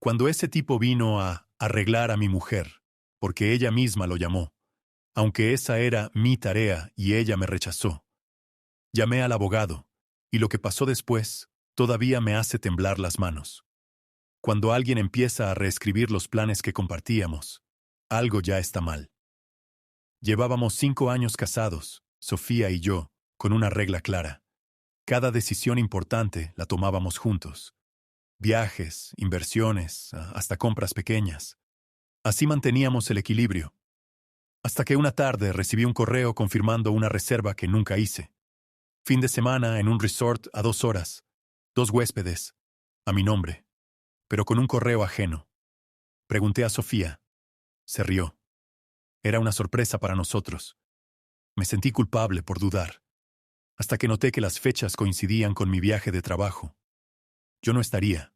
Cuando ese tipo vino a arreglar a mi mujer, porque ella misma lo llamó, aunque esa era mi tarea y ella me rechazó. Llamé al abogado, y lo que pasó después todavía me hace temblar las manos. Cuando alguien empieza a reescribir los planes que compartíamos, algo ya está mal. Llevábamos 5 años casados, Sofía y yo, con una regla clara. Cada decisión importante la tomábamos juntos. Viajes, inversiones, hasta compras pequeñas. Así manteníamos el equilibrio. Hasta que una tarde recibí un correo confirmando una reserva que nunca hice. Fin de semana en un resort a 2 horas. 2 huéspedes, a mi nombre, pero con un correo ajeno. Pregunté a Sofía. Se rió. Era una sorpresa para nosotros. Me sentí culpable por dudar, hasta que noté que las fechas coincidían con mi viaje de trabajo. Yo no estaría.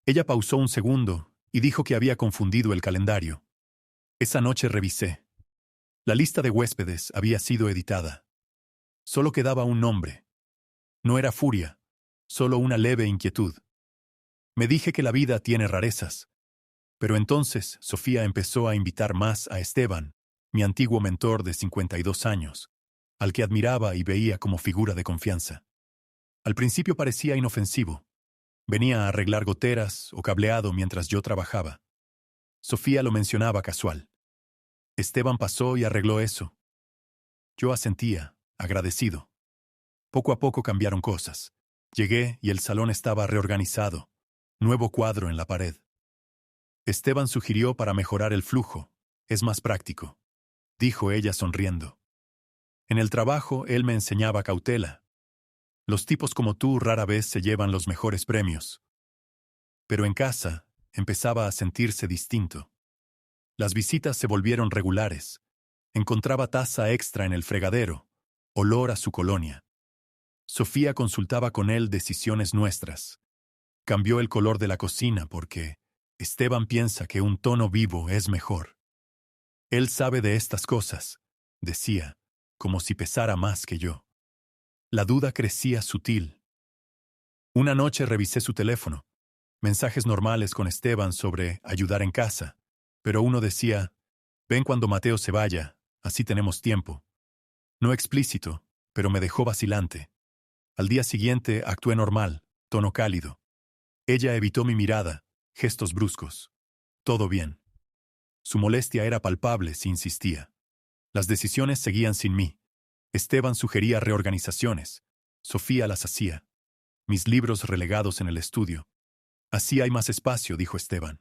Ella pausó un segundo y dijo que había confundido el calendario. Esa noche revisé. La lista de huéspedes había sido editada. Solo quedaba un nombre. No era furia, solo una leve inquietud. Me dije que la vida tiene rarezas. Pero entonces Sofía empezó a invitar más a Esteban, mi antiguo mentor de 52 años, al que admiraba y veía como figura de confianza. Al principio parecía inofensivo. Venía a arreglar goteras o cableado mientras yo trabajaba. Sofía lo mencionaba casual. Esteban pasó y arregló eso. Yo asentía, agradecido. Poco a poco cambiaron cosas. Llegué y el salón estaba reorganizado. Nuevo cuadro en la pared. Esteban sugirió para mejorar el flujo. Es más práctico, dijo ella sonriendo. En el trabajo él me enseñaba cautela. Los tipos como tú rara vez se llevan los mejores premios. Pero en casa empezaba a sentirse distinto. Las visitas se volvieron regulares. Encontraba taza extra en el fregadero, olor a su colonia. Sofía consultaba con él decisiones nuestras. Cambió el color de la cocina porque Esteban piensa que un tono vivo es mejor. Él sabe de estas cosas, decía, como si pesara más que yo. La duda crecía sutil. Una noche revisé su teléfono. Mensajes normales con Esteban sobre ayudar en casa, pero uno decía, ven cuando Mateo se vaya, así tenemos tiempo. No explícito, pero me dejó vacilante. Al día siguiente actué normal, tono cálido. Ella evitó mi mirada, gestos bruscos. Todo bien. Su molestia era palpable si insistía. Las decisiones seguían sin mí. Esteban sugería reorganizaciones. Sofía las hacía. Mis libros relegados en el estudio. Así hay más espacio, dijo Esteban.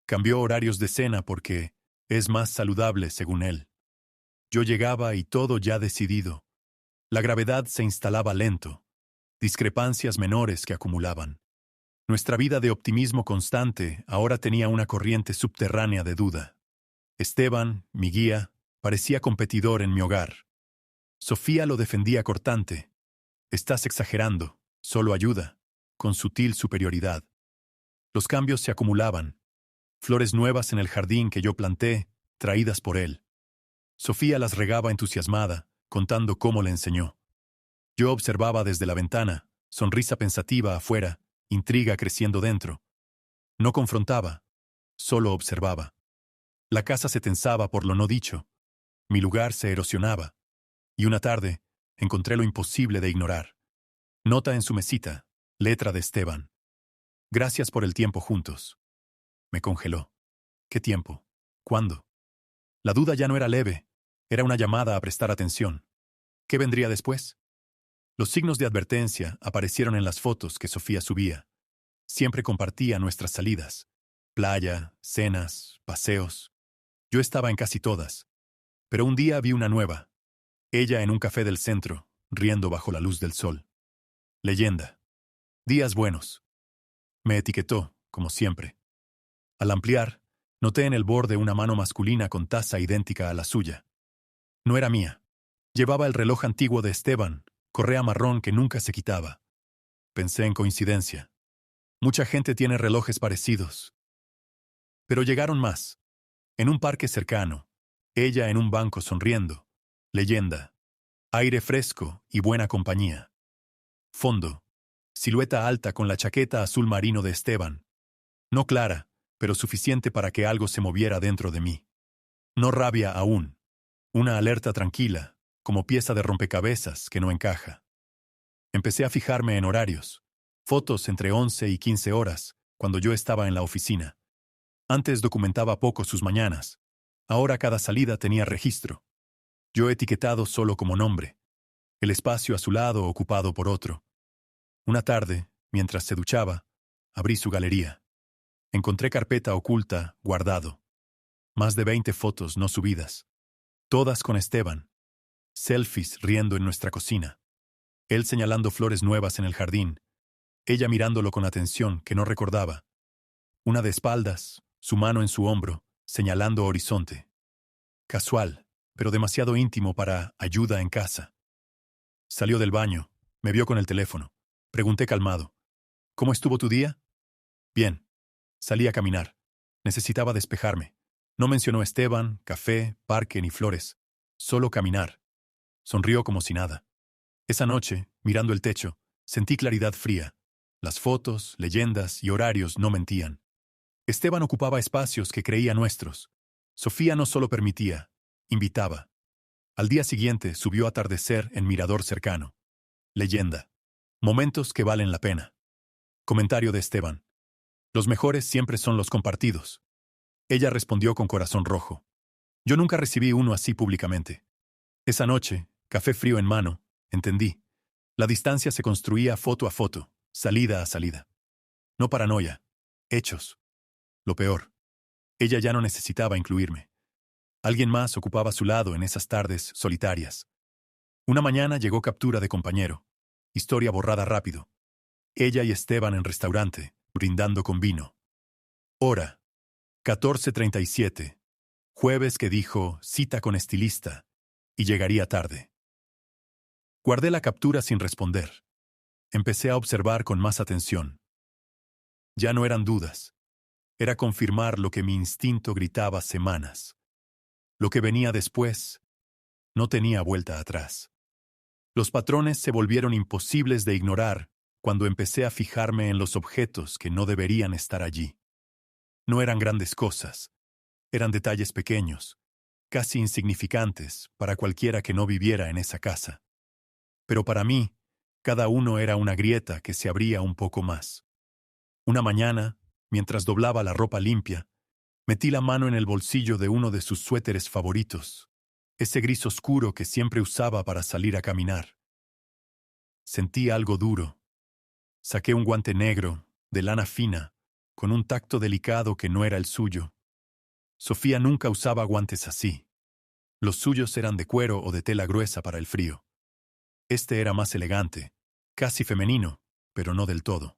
Cambió horarios de cena porque es más saludable, según él. Yo llegaba y todo ya decidido. La gravedad se instalaba lento. Discrepancias menores que acumulaban. Nuestra vida de optimismo constante ahora tenía una corriente subterránea de duda. Esteban, mi guía, parecía competidor en mi hogar. Sofía lo defendía cortante. Estás exagerando, solo ayuda, con sutil superioridad. Los cambios se acumulaban. Flores nuevas en el jardín que yo planté, traídas por él. Sofía las regaba entusiasmada, contando cómo le enseñó. Yo observaba desde la ventana, sonrisa pensativa afuera, intriga creciendo dentro. No confrontaba, solo observaba. La casa se tensaba por lo no dicho. Mi lugar se erosionaba. Y una tarde, encontré lo imposible de ignorar. Nota en su mesita, letra de Esteban. Gracias por el tiempo juntos. Me congeló. ¿Qué tiempo? ¿Cuándo? La duda ya no era leve, era una llamada a prestar atención. ¿Qué vendría después? Los signos de advertencia aparecieron en las fotos que Sofía subía. Siempre compartía nuestras salidas. Playa, cenas, paseos. Yo estaba en casi todas. Pero un día vi una nueva. Ella en un café del centro, riendo bajo la luz del sol. Leyenda. Días buenos. Me etiquetó, como siempre. Al ampliar, noté en el borde una mano masculina con taza idéntica a la suya. No era mía. Llevaba el reloj antiguo de Esteban, correa marrón que nunca se quitaba. Pensé en coincidencia. Mucha gente tiene relojes parecidos. Pero llegaron más. En un parque cercano, ella en un banco sonriendo. Leyenda. Aire fresco y buena compañía. Fondo. Silueta alta con la chaqueta azul marino de Esteban. No clara, pero suficiente para que algo se moviera dentro de mí. No rabia aún. Una alerta tranquila, como pieza de rompecabezas que no encaja. Empecé a fijarme en horarios. Fotos entre 11 y 15 horas, cuando yo estaba en la oficina. Antes documentaba poco sus mañanas. Ahora cada salida tenía registro. Yo etiquetado solo como nombre. El espacio a su lado ocupado por otro. Una tarde, mientras se duchaba, abrí su galería. Encontré carpeta oculta, guardado. Más de 20 fotos no subidas. Todas con Esteban. Selfies riendo en nuestra cocina. Él señalando flores nuevas en el jardín. Ella mirándolo con atención que no recordaba. Una de espaldas, su mano en su hombro, señalando horizonte. Casual, pero demasiado íntimo para ayuda en casa. Salió del baño, me vio con el teléfono. Pregunté calmado. ¿Cómo estuvo tu día? Bien. Salí a caminar. Necesitaba despejarme. No mencionó Esteban, café, parque ni flores. Solo caminar. Sonrió como si nada. Esa noche, mirando el techo, sentí claridad fría. Las fotos, leyendas y horarios no mentían. Esteban ocupaba espacios que creía nuestros. Sofía no solo permitía, invitaba. Al día siguiente subió atardecer en mirador cercano. Leyenda. Momentos que valen la pena. Comentario de Esteban. Los mejores siempre son los compartidos. Ella respondió con corazón rojo. Yo nunca recibí uno así públicamente. Esa noche, café frío en mano, entendí. La distancia se construía foto a foto, salida a salida. No paranoia. Hechos. Lo peor. Ella ya no necesitaba incluirme. Alguien más ocupaba su lado en esas tardes solitarias. Una mañana llegó captura de compañero. Historia borrada rápido. Ella y Esteban en restaurante, brindando con vino. Hora. 14:37. Jueves que dijo cita con estilista. Y llegaría tarde. Guardé la captura sin responder. Empecé a observar con más atención. Ya no eran dudas. Era confirmar lo que mi instinto gritaba semanas. Lo que venía después no tenía vuelta atrás. Los patrones se volvieron imposibles de ignorar cuando empecé a fijarme en los objetos que no deberían estar allí. No eran grandes cosas, eran detalles pequeños, casi insignificantes para cualquiera que no viviera en esa casa. Pero para mí, cada uno era una grieta que se abría un poco más. Una mañana, mientras doblaba la ropa limpia, metí la mano en el bolsillo de uno de sus suéteres favoritos, ese gris oscuro que siempre usaba para salir a caminar. Sentí algo duro. Saqué un guante negro, de lana fina, con un tacto delicado que no era el suyo. Sofía nunca usaba guantes así. Los suyos eran de cuero o de tela gruesa para el frío. Este era más elegante, casi femenino, pero no del todo.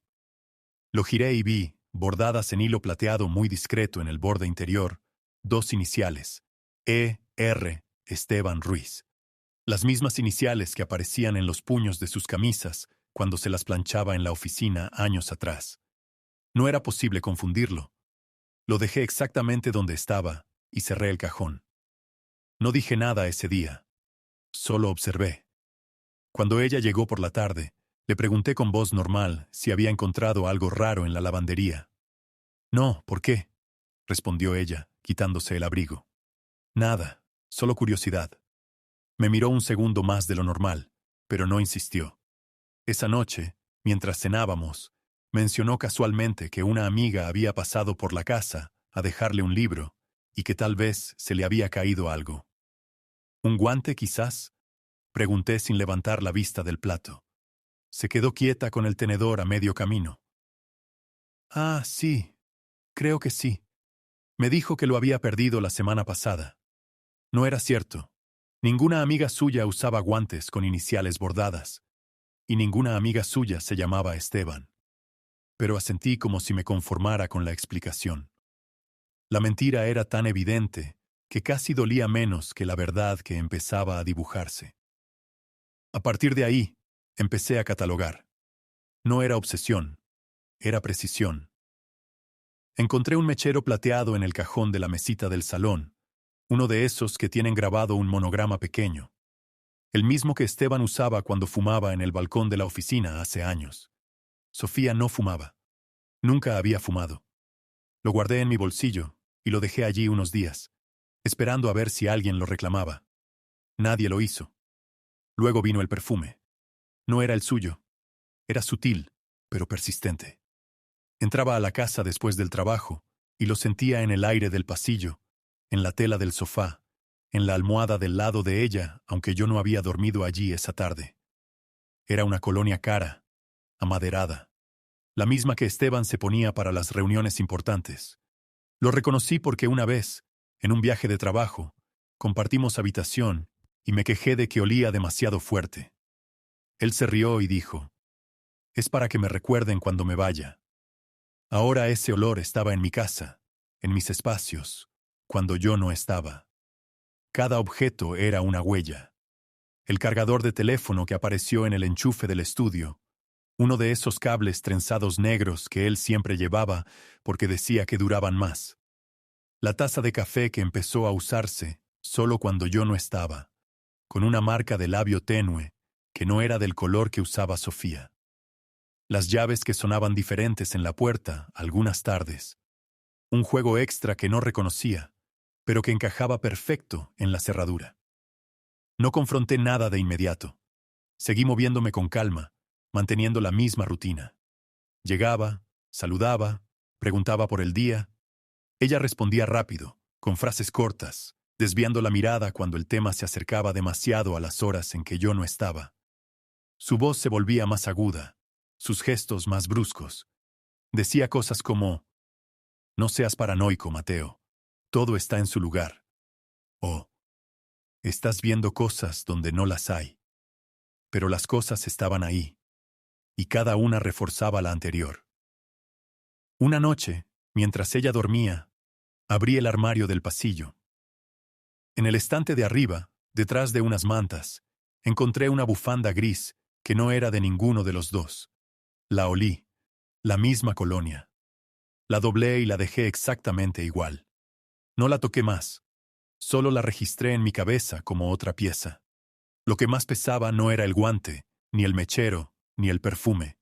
Lo giré y vi, bordadas en hilo plateado muy discreto en el borde interior, dos iniciales, E.R. Esteban Ruiz. Las mismas iniciales que aparecían en los puños de sus camisas cuando se las planchaba en la oficina años atrás. No era posible confundirlo. Lo dejé exactamente donde estaba y cerré el cajón. No dije nada ese día. Solo observé. Cuando ella llegó por la tarde, le pregunté con voz normal si había encontrado algo raro en la lavandería. No, ¿por qué? Respondió ella, quitándose el abrigo. Nada, solo curiosidad. Me miró un segundo más de lo normal, pero no insistió. Esa noche, mientras cenábamos, mencionó casualmente que una amiga había pasado por la casa a dejarle un libro y que tal vez se le había caído algo. ¿Un guante, quizás? Pregunté sin levantar la vista del plato. Se quedó quieta con el tenedor a medio camino. Ah, sí, creo que sí. Me dijo que lo había perdido la semana pasada. No era cierto. Ninguna amiga suya usaba guantes con iniciales bordadas, y ninguna amiga suya se llamaba Esteban. Pero asentí como si me conformara con la explicación. La mentira era tan evidente que casi dolía menos que la verdad que empezaba a dibujarse. A partir de ahí, empecé a catalogar. No era obsesión, era precisión. Encontré un mechero plateado en el cajón de la mesita del salón, uno de esos que tienen grabado un monograma pequeño. El mismo que Esteban usaba cuando fumaba en el balcón de la oficina hace años. Sofía no fumaba. Nunca había fumado. Lo guardé en mi bolsillo y lo dejé allí unos días, esperando a ver si alguien lo reclamaba. Nadie lo hizo. Luego vino el perfume. No era el suyo. Era sutil, pero persistente. Entraba a la casa después del trabajo y lo sentía en el aire del pasillo, en la tela del sofá, en la almohada del lado de ella, aunque yo no había dormido allí esa tarde. Era una colonia cara, amaderada, la misma que Esteban se ponía para las reuniones importantes. Lo reconocí porque una vez, en un viaje de trabajo, compartimos habitación y me quejé de que olía demasiado fuerte. Él se rió y dijo, «Es para que me recuerden cuando me vaya». Ahora ese olor estaba en mi casa, en mis espacios, cuando yo no estaba. Cada objeto era una huella. El cargador de teléfono que apareció en el enchufe del estudio, uno de esos cables trenzados negros que él siempre llevaba porque decía que duraban más. La taza de café que empezó a usarse solo cuando yo no estaba, con una marca de labio tenue que no era del color que usaba Sofía. Las llaves que sonaban diferentes en la puerta algunas tardes. Un juego extra que no reconocía, pero que encajaba perfecto en la cerradura. No confronté nada de inmediato. Seguí moviéndome con calma, manteniendo la misma rutina. Llegaba, saludaba, preguntaba por el día. Ella respondía rápido, con frases cortas, desviando la mirada cuando el tema se acercaba demasiado a las horas en que yo no estaba. Su voz se volvía más aguda, sus gestos más bruscos. Decía cosas como, «No seas paranoico, Mateo. Todo está en su lugar». O, «Estás viendo cosas donde no las hay». Pero las cosas estaban ahí, y cada una reforzaba la anterior. Una noche, mientras ella dormía, abrí el armario del pasillo. En el estante de arriba, detrás de unas mantas, encontré una bufanda gris que no era de ninguno de los dos. La olí, la misma colonia. La doblé y la dejé exactamente igual. No la toqué más, solo la registré en mi cabeza como otra pieza. Lo que más pesaba no era el guante, ni el mechero, ni el perfume.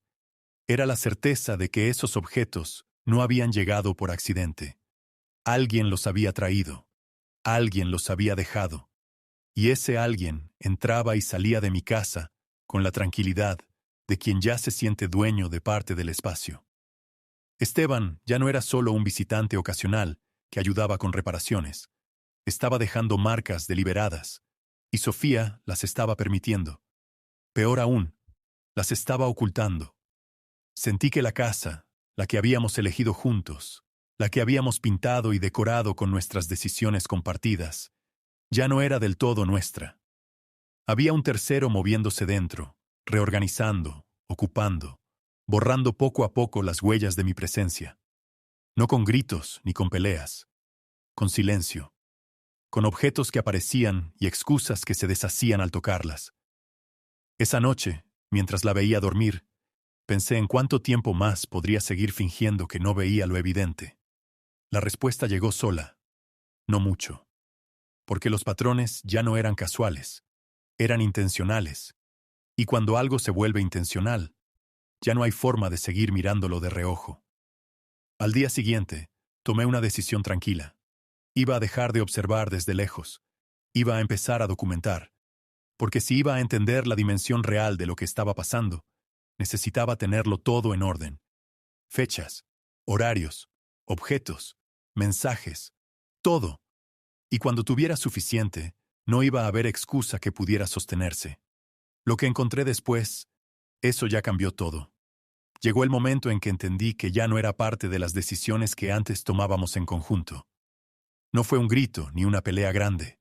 Era la certeza de que esos objetos no habían llegado por accidente. Alguien los había traído, alguien los había dejado, y ese alguien entraba y salía de mi casa con la tranquilidad de quien ya se siente dueño de parte del espacio. Esteban ya no era solo un visitante ocasional que ayudaba con reparaciones. Estaba dejando marcas deliberadas, y Sofía las estaba permitiendo. Peor aún, las estaba ocultando. Sentí que la casa, la que habíamos elegido juntos, la que habíamos pintado y decorado con nuestras decisiones compartidas, ya no era del todo nuestra. Había un tercero moviéndose dentro, reorganizando, ocupando, borrando poco a poco las huellas de mi presencia. No con gritos ni con peleas, con silencio, con objetos que aparecían y excusas que se deshacían al tocarlas. Esa noche, mientras la veía dormir, pensé en cuánto tiempo más podría seguir fingiendo que no veía lo evidente. La respuesta llegó sola. No mucho. Porque los patrones ya no eran casuales, eran intencionales. Y cuando algo se vuelve intencional, ya no hay forma de seguir mirándolo de reojo. Al día siguiente, tomé una decisión tranquila. Iba a dejar de observar desde lejos. Iba a empezar a documentar. Porque si iba a entender la dimensión real de lo que estaba pasando, necesitaba tenerlo todo en orden. Fechas, horarios, objetos, mensajes, todo. Y cuando tuviera suficiente, no iba a haber excusa que pudiera sostenerse. Lo que encontré después, eso ya cambió todo. Llegó el momento en que entendí que ya no era parte de las decisiones que antes tomábamos en conjunto. No fue un grito ni una pelea grande.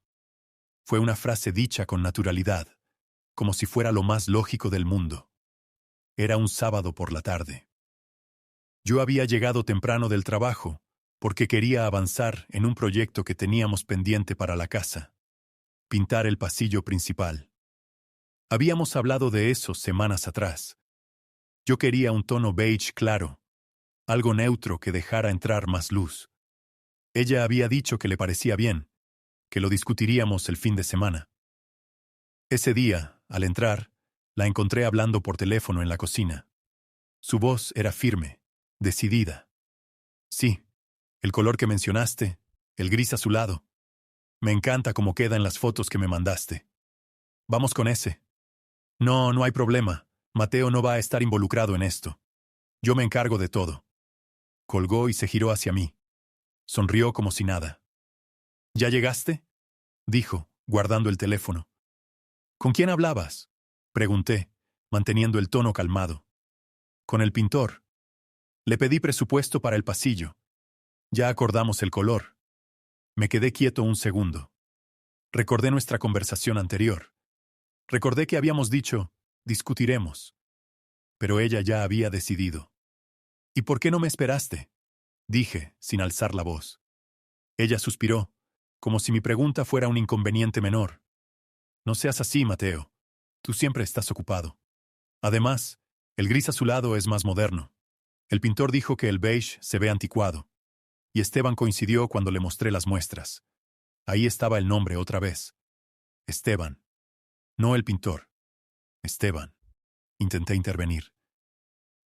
Fue una frase dicha con naturalidad, como si fuera lo más lógico del mundo. Era un sábado por la tarde. Yo había llegado temprano del trabajo, porque quería avanzar en un proyecto que teníamos pendiente para la casa. Pintar el pasillo principal. Habíamos hablado de eso semanas atrás. Yo quería un tono beige claro, algo neutro que dejara entrar más luz. Ella había dicho que le parecía bien, que lo discutiríamos el fin de semana. Ese día, al entrar, la encontré hablando por teléfono en la cocina. Su voz era firme, decidida. Sí, El color que mencionaste, el gris azulado. Me encanta cómo queda en las fotos que me mandaste. Vamos con ese. No, no hay problema. Mateo no va a estar involucrado en esto. Yo me encargo de todo. Colgó y se giró hacia mí. Sonrió como si nada. ¿Ya llegaste?, dijo, guardando el teléfono. ¿Con quién hablabas?, pregunté, manteniendo el tono calmado. Con el pintor. Le pedí presupuesto para el pasillo. Ya acordamos el color. Me quedé quieto un segundo. Recordé nuestra conversación anterior. Recordé que habíamos dicho, discutiremos. Pero ella ya había decidido. ¿Y por qué no me esperaste?, dije, sin alzar la voz. Ella suspiró, como si mi pregunta fuera un inconveniente menor. No seas así, Mateo. Tú siempre estás ocupado. Además, el gris azulado es más moderno. El pintor dijo que el beige se ve anticuado. Y Esteban coincidió cuando le mostré las muestras. Ahí estaba el nombre otra vez. Esteban. No el pintor. Esteban. Intenté intervenir.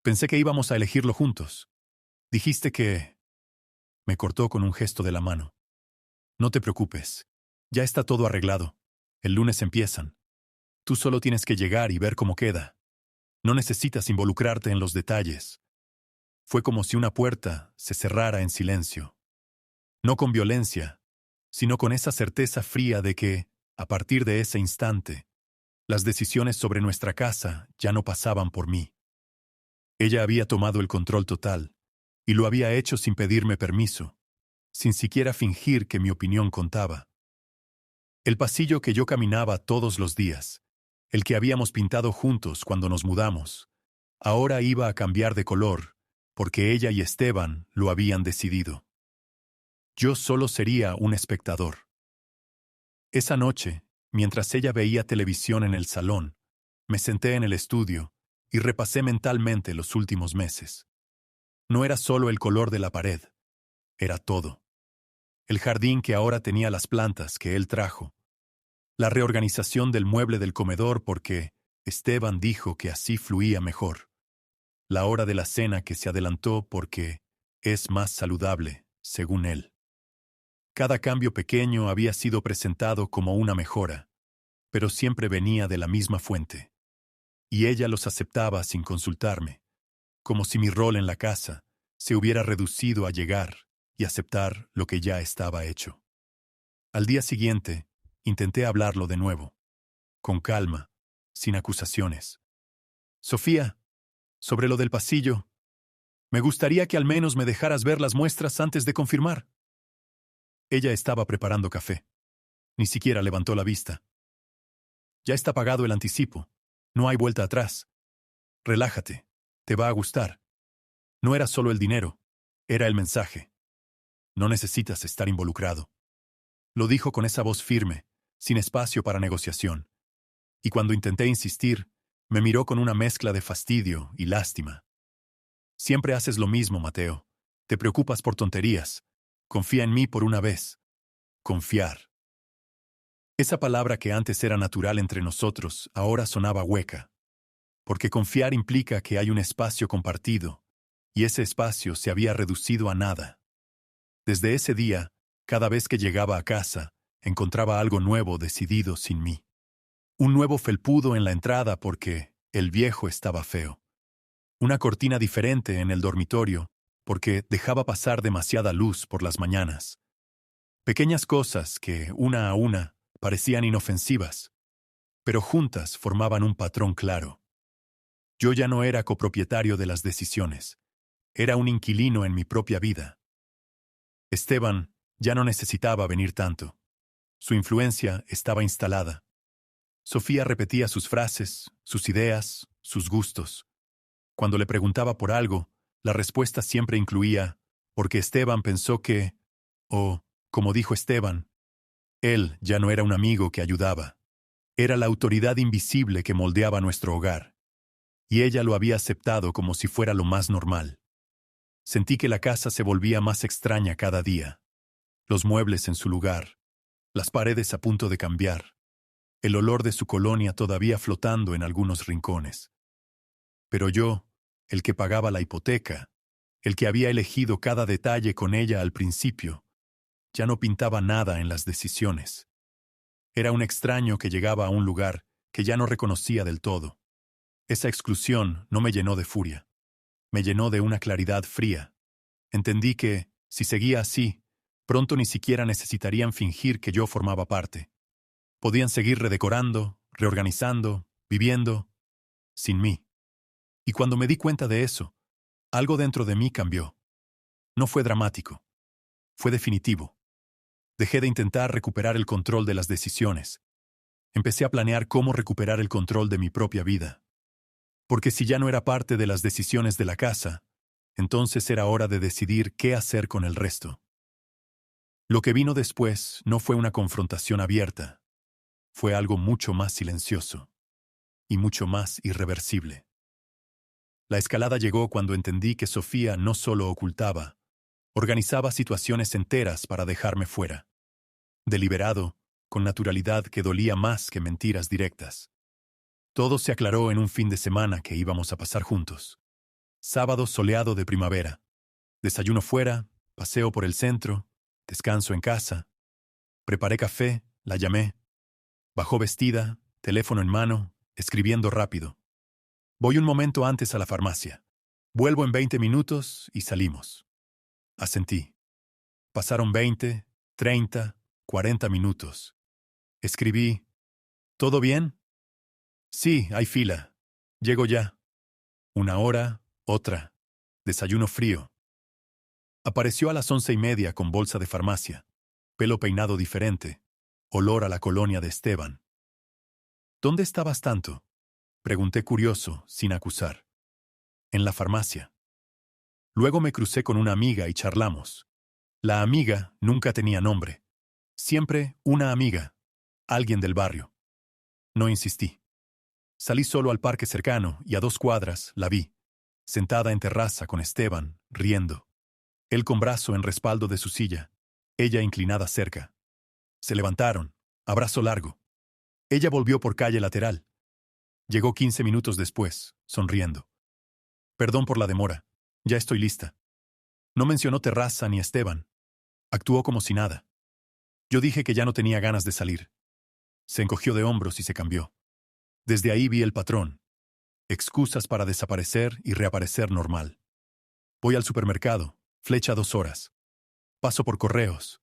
Pensé que íbamos a elegirlo juntos. Dijiste que... Me cortó con un gesto de la mano. No te preocupes. Ya está todo arreglado. El lunes empiezan. Tú solo tienes que llegar y ver cómo queda. No necesitas involucrarte en los detalles. Fue como si una puerta se cerrara en silencio. No con violencia, sino con esa certeza fría de que, a partir de ese instante, las decisiones sobre nuestra casa ya no pasaban por mí. Ella había tomado el control total, y lo había hecho sin pedirme permiso, sin siquiera fingir que mi opinión contaba. El pasillo que yo caminaba todos los días, el que habíamos pintado juntos cuando nos mudamos, ahora iba a cambiar de color, porque ella y Esteban lo habían decidido. Yo solo sería un espectador. Esa noche, mientras ella veía televisión en el salón, me senté en el estudio y repasé mentalmente los últimos meses. No era solo el color de la pared, era todo. El jardín que ahora tenía las plantas que él trajo. La reorganización del mueble del comedor porque Esteban dijo que así fluía mejor. La hora de la cena que se adelantó porque es más saludable, según él. Cada cambio pequeño había sido presentado como una mejora, pero siempre venía de la misma fuente. Y ella los aceptaba sin consultarme, como si mi rol en la casa se hubiera reducido a llegar y aceptar lo que ya estaba hecho. Al día siguiente, intenté hablarlo de nuevo, con calma, sin acusaciones. Sofía, sobre lo del pasillo, me gustaría que al menos me dejaras ver las muestras antes de confirmar. Ella estaba preparando café. Ni siquiera levantó la vista. Ya está pagado el anticipo. No hay vuelta atrás. Relájate. Te va a gustar. No era solo el dinero. Era el mensaje. No necesitas estar involucrado. Lo dijo con esa voz firme, sin espacio para negociación. Y cuando intenté insistir, me miró con una mezcla de fastidio y lástima. Siempre haces lo mismo, Mateo. Te preocupas por tonterías. Confía en mí por una vez. Confiar. Esa palabra que antes era natural entre nosotros ahora sonaba hueca. Porque confiar implica que hay un espacio compartido, y ese espacio se había reducido a nada. Desde ese día, cada vez que llegaba a casa, encontraba algo nuevo decidido sin mí. Un nuevo felpudo en la entrada porque el viejo estaba feo. Una cortina diferente en el dormitorio porque dejaba pasar demasiada luz por las mañanas. Pequeñas cosas que, una a una, parecían inofensivas, pero juntas formaban un patrón claro. Yo ya no era copropietario de las decisiones. Era un inquilino en mi propia vida. Esteban ya no necesitaba venir tanto. Su influencia estaba instalada. Sofía repetía sus frases, sus ideas, sus gustos. Cuando le preguntaba por algo, la respuesta siempre incluía, porque Esteban pensó que, o, como dijo Esteban, él ya no era un amigo que ayudaba. Era la autoridad invisible que moldeaba nuestro hogar. Y ella lo había aceptado como si fuera lo más normal. Sentí que la casa se volvía más extraña cada día. Los muebles en su lugar, las paredes a punto de cambiar, el olor de su colonia todavía flotando en algunos rincones. Pero yo, el que pagaba la hipoteca, el que había elegido cada detalle con ella al principio, ya no pintaba nada en las decisiones. Era un extraño que llegaba a un lugar que ya no reconocía del todo. Esa exclusión no me llenó de furia. Me llenó de una claridad fría. Entendí que, si seguía así, pronto ni siquiera necesitarían fingir que yo formaba parte. Podían seguir redecorando, reorganizando, viviendo, sin mí. Y cuando me di cuenta de eso, algo dentro de mí cambió. No fue dramático. Fue definitivo. Dejé de intentar recuperar el control de las decisiones. Empecé a planear cómo recuperar el control de mi propia vida. Porque si ya no era parte de las decisiones de la casa, entonces era hora de decidir qué hacer con el resto. Lo que vino después no fue una confrontación abierta. Fue algo mucho más silencioso y mucho más irreversible. La escalada llegó cuando entendí que Sofía no solo ocultaba, organizaba situaciones enteras para dejarme fuera. Deliberado, con naturalidad que dolía más que mentiras directas. Todo se aclaró en un fin de semana que íbamos a pasar juntos. Sábado soleado de primavera. Desayuno fuera, paseo por el centro, descanso en casa. Preparé café, la llamé. Bajó vestida, teléfono en mano, escribiendo rápido. Voy un momento antes a la farmacia. Vuelvo en 20 minutos y salimos. Asentí. Pasaron 20, 30, 40 minutos. Escribí, ¿todo bien? Sí, hay fila. Llego ya. Una hora, otra. Desayuno frío. Apareció a las 11:30 con bolsa de farmacia. Pelo peinado diferente. Olor a la colonia de Esteban. ¿Dónde estabas tanto? Pregunté curioso, sin acusar. En la farmacia. Luego me crucé con una amiga y charlamos. La amiga nunca tenía nombre. Siempre una amiga. Alguien del barrio. No insistí. Salí solo al parque cercano y a 2 cuadras la vi, sentada en terraza con Esteban, riendo. Él con brazo en respaldo de su silla, ella inclinada cerca. Se levantaron, abrazo largo. Ella volvió por calle lateral. Llegó 15 minutos después, sonriendo. Perdón por la demora, ya estoy lista. No mencionó terraza ni Esteban. Actuó como si nada. Yo dije que ya no tenía ganas de salir. Se encogió de hombros y se cambió. Desde ahí vi el patrón. Excusas para desaparecer y reaparecer normal. Voy al supermercado, flecha 2 horas. Paso por correos.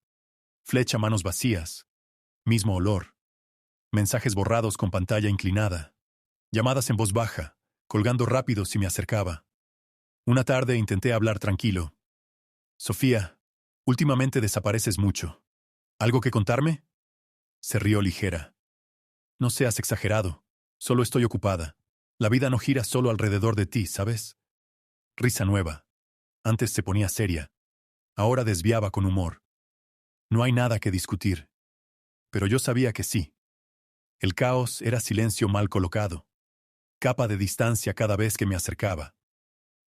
Flecha manos vacías. Mismo olor. Mensajes borrados con pantalla inclinada. Llamadas en voz baja, colgando rápido si me acercaba. Una tarde intenté hablar tranquilo. Sofía, últimamente desapareces mucho. ¿Algo que contarme? Se rió ligera. No seas exagerado. Solo estoy ocupada. La vida no gira solo alrededor de ti, ¿sabes? Risa nueva. Antes se ponía seria. Ahora desviaba con humor. No hay nada que discutir. Pero yo sabía que sí. El caos era silencio mal colocado. Capa de distancia cada vez que me acercaba.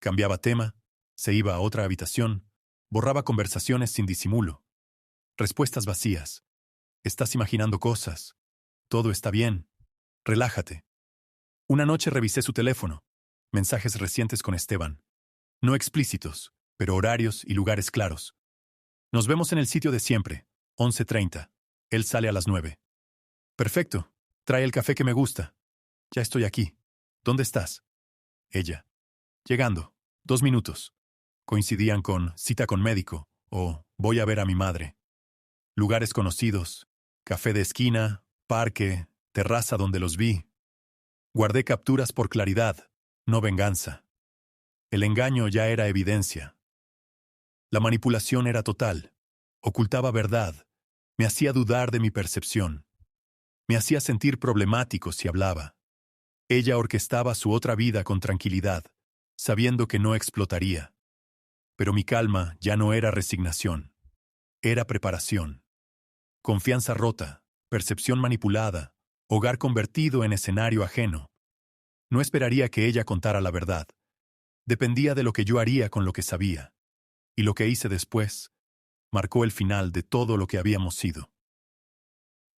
Cambiaba tema, se iba a otra habitación, borraba conversaciones sin disimulo. Respuestas vacías. Estás imaginando cosas. Todo está bien. Relájate. Una noche revisé su teléfono. Mensajes recientes con Esteban. No explícitos, pero horarios y lugares claros. Nos vemos en el sitio de siempre, 11:30. Él sale a las 9. Perfecto. Trae el café que me gusta. Ya estoy aquí. ¿Dónde estás? Ella. Llegando. 2 minutos. Coincidían con cita con médico o voy a ver a mi madre. Lugares conocidos. Café de esquina, parque, terraza donde los vi. Guardé capturas por claridad, no venganza. El engaño ya era evidencia. La manipulación era total. Ocultaba verdad. Me hacía dudar de mi percepción. Me hacía sentir problemático si hablaba. Ella orquestaba su otra vida con tranquilidad, sabiendo que no explotaría. Pero mi calma ya no era resignación. Era preparación. Confianza rota, percepción manipulada, hogar convertido en escenario ajeno. No esperaría que ella contara la verdad. Dependía de lo que yo haría con lo que sabía. Y lo que hice después marcó el final de todo lo que habíamos sido.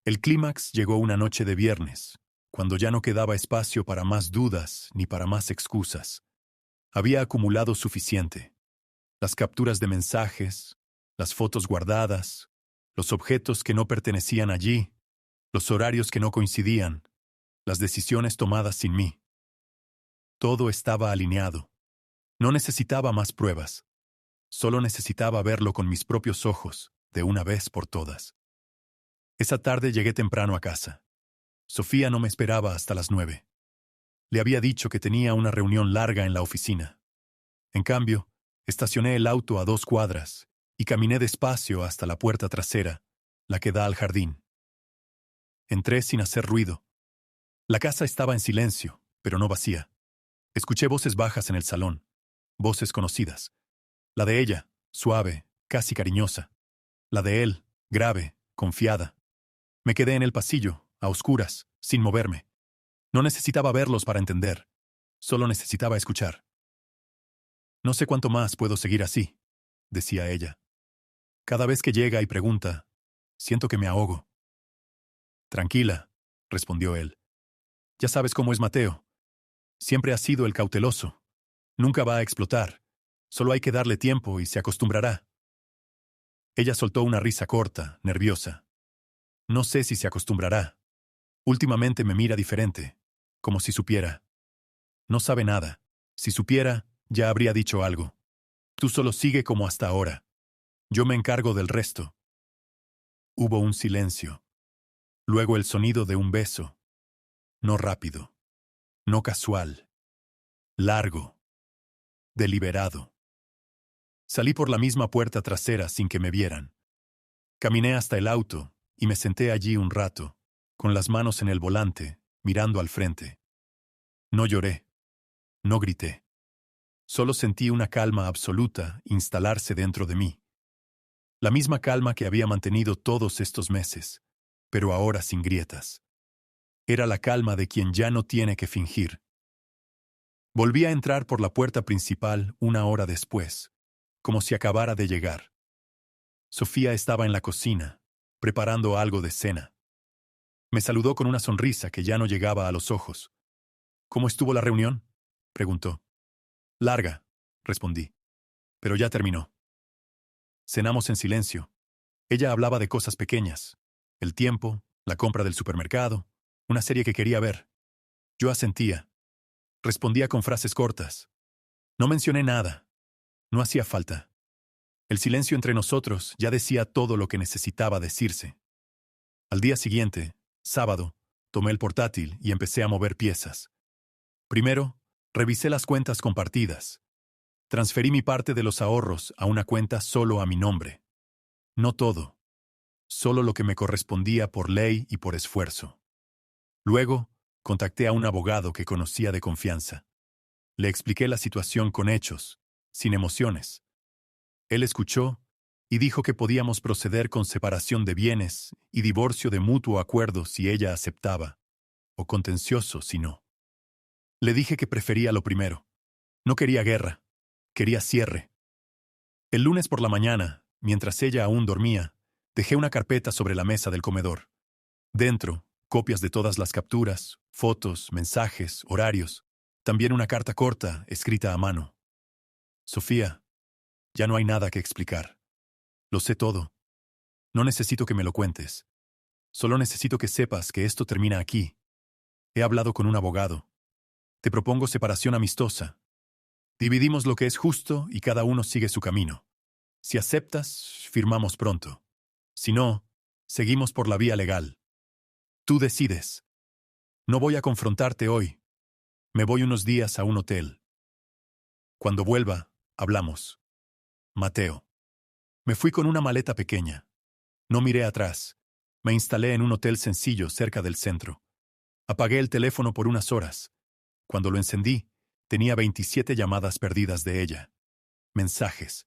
El clímax llegó una noche de viernes, cuando ya no quedaba espacio para más dudas ni para más excusas. Había acumulado suficiente. Las capturas de mensajes, las fotos guardadas, los objetos que no pertenecían allí, los horarios que no coincidían, las decisiones tomadas sin mí. Todo estaba alineado. No necesitaba más pruebas. Solo necesitaba verlo con mis propios ojos, de una vez por todas. Esa tarde llegué temprano a casa. Sofía no me esperaba hasta las 9. Le había dicho que tenía una reunión larga en la oficina. En cambio, estacioné el auto a 2 cuadras y caminé despacio hasta la puerta trasera, la que da al jardín. Entré sin hacer ruido. La casa estaba en silencio, pero no vacía. Escuché voces bajas en el salón, voces conocidas. La de ella, suave, casi cariñosa. La de él, grave, confiada. Me quedé en el pasillo, a oscuras, sin moverme. No necesitaba verlos para entender. Solo necesitaba escuchar. No sé cuánto más puedo seguir así, decía ella. Cada vez que llega y pregunta, siento que me ahogo. Tranquila, respondió él. Ya sabes cómo es Mateo. Siempre ha sido el cauteloso. Nunca va a explotar. Solo hay que darle tiempo y se acostumbrará. Ella soltó una risa corta, nerviosa. No sé si se acostumbrará. Últimamente me mira diferente, como si supiera. No sabe nada. Si supiera, ya habría dicho algo. Tú solo sigue como hasta ahora. Yo me encargo del resto. Hubo un silencio. Luego el sonido de un beso. No rápido. No casual. Largo. Deliberado. Salí por la misma puerta trasera sin que me vieran. Caminé hasta el auto y me senté allí un rato, con las manos en el volante, mirando al frente. No lloré. No grité. Solo sentí una calma absoluta instalarse dentro de mí. La misma calma que había mantenido todos estos meses, pero ahora sin grietas. Era la calma de quien ya no tiene que fingir. Volví a entrar por la puerta principal 1 hora después, como si acabara de llegar. Sofía estaba en la cocina, preparando algo de cena. Me saludó con una sonrisa que ya no llegaba a los ojos. ¿Cómo estuvo la reunión?, preguntó. Larga, respondí. Pero ya terminó. Cenamos en silencio. Ella hablaba de cosas pequeñas. El tiempo, la compra del supermercado, una serie que quería ver. Yo asentía. Respondía con frases cortas. No mencioné nada. No hacía falta. El silencio entre nosotros ya decía todo lo que necesitaba decirse. Al día siguiente, sábado, tomé el portátil y empecé a mover piezas. Primero, revisé las cuentas compartidas. Transferí mi parte de los ahorros a una cuenta solo a mi nombre. No todo. Solo lo que me correspondía por ley y por esfuerzo. Luego, contacté a un abogado que conocía de confianza. Le expliqué la situación con hechos, sin emociones. Él escuchó y dijo que podíamos proceder con separación de bienes y divorcio de mutuo acuerdo si ella aceptaba, o contencioso si no. Le dije que prefería lo primero. No quería guerra, quería cierre. El lunes por la mañana, mientras ella aún dormía, dejé una carpeta sobre la mesa del comedor. Dentro, copias de todas las capturas, fotos, mensajes, horarios. También una carta corta, escrita a mano. Sofía, ya no hay nada que explicar. Lo sé todo. No necesito que me lo cuentes. Solo necesito que sepas que esto termina aquí. He hablado con un abogado. Te propongo separación amistosa. Dividimos lo que es justo y cada uno sigue su camino. Si aceptas, firmamos pronto. Si no, seguimos por la vía legal. Tú decides. No voy a confrontarte hoy. Me voy unos días a un hotel. Cuando vuelva, hablamos. Mateo. Me fui con una maleta pequeña. No miré atrás. Me instalé en un hotel sencillo cerca del centro. Apagué el teléfono por unas horas. Cuando lo encendí, tenía 27 llamadas perdidas de ella. Mensajes.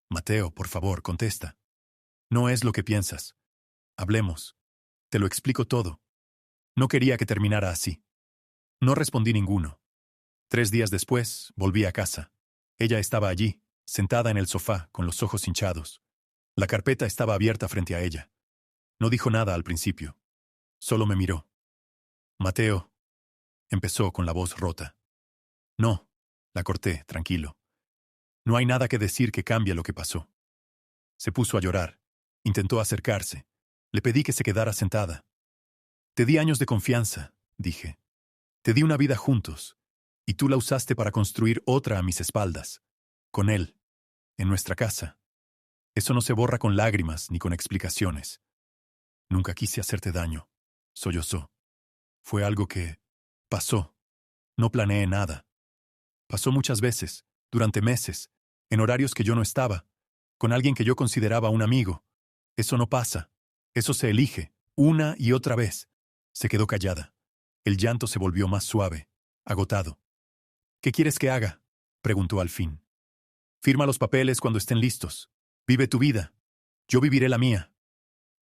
Mateo, por favor, contesta. No es lo que piensas. Hablemos. Te lo explico todo. No quería que terminara así. No respondí ninguno. 3 días después, volví a casa. Ella estaba allí, sentada en el sofá, con los ojos hinchados. La carpeta estaba abierta frente a ella. No dijo nada al principio. Solo me miró. Mateo, empezó con la voz rota. No, la corté, tranquilo. No hay nada que decir que cambie lo que pasó. Se puso a llorar. Intentó acercarse. Le pedí que se quedara sentada. Te di años de confianza, dije. Te di una vida juntos, y tú la usaste para construir otra a mis espaldas. Con él, en nuestra casa. Eso no se borra con lágrimas ni con explicaciones. Nunca quise hacerte daño, sollozó. Fue algo que pasó. No planeé nada. Pasó muchas veces, durante meses, en horarios que yo no estaba, con alguien que yo consideraba un amigo. Eso no pasa. Eso se elige, una y otra vez. Se quedó callada. El llanto se volvió más suave, agotado. ¿Qué quieres que haga?, preguntó al fin. Firma los papeles cuando estén listos. Vive tu vida. Yo viviré la mía.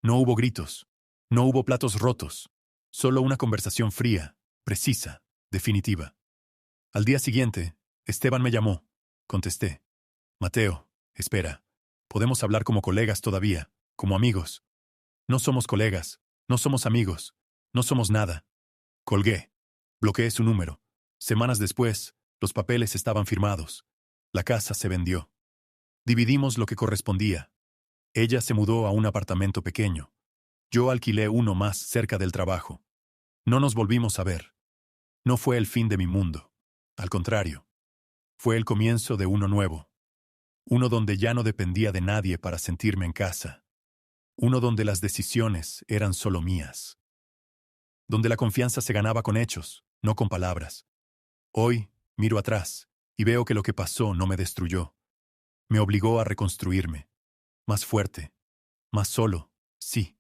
No hubo gritos. No hubo platos rotos. Solo una conversación fría, precisa, definitiva. Al día siguiente, Esteban me llamó. Contesté. Mateo, espera. Podemos hablar como colegas todavía, como amigos. No somos colegas, no somos amigos, no somos nada. Colgué. Bloqueé su número. Semanas después, los papeles estaban firmados. La casa se vendió. Dividimos lo que correspondía. Ella se mudó a un apartamento pequeño. Yo alquilé uno más cerca del trabajo. No nos volvimos a ver. No fue el fin de mi mundo. Al contrario. Fue el comienzo de uno nuevo. Uno donde ya no dependía de nadie para sentirme en casa. Uno donde las decisiones eran solo mías. Donde la confianza se ganaba con hechos, no con palabras. Hoy, miro atrás y veo que lo que pasó no me destruyó. Me obligó a reconstruirme. Más fuerte. Más solo, sí,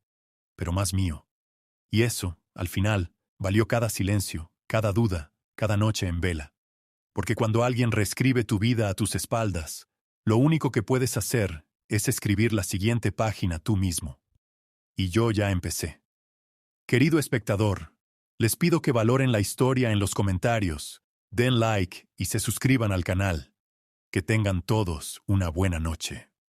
pero más mío. Y eso, al final, valió cada silencio, cada duda, cada noche en vela. Porque cuando alguien reescribe tu vida a tus espaldas, lo único que puedes hacer es escribir la siguiente página tú mismo. Y yo ya empecé. Querido espectador, les pido que valoren la historia en los comentarios, den like y se suscriban al canal. Que tengan todos una buena noche.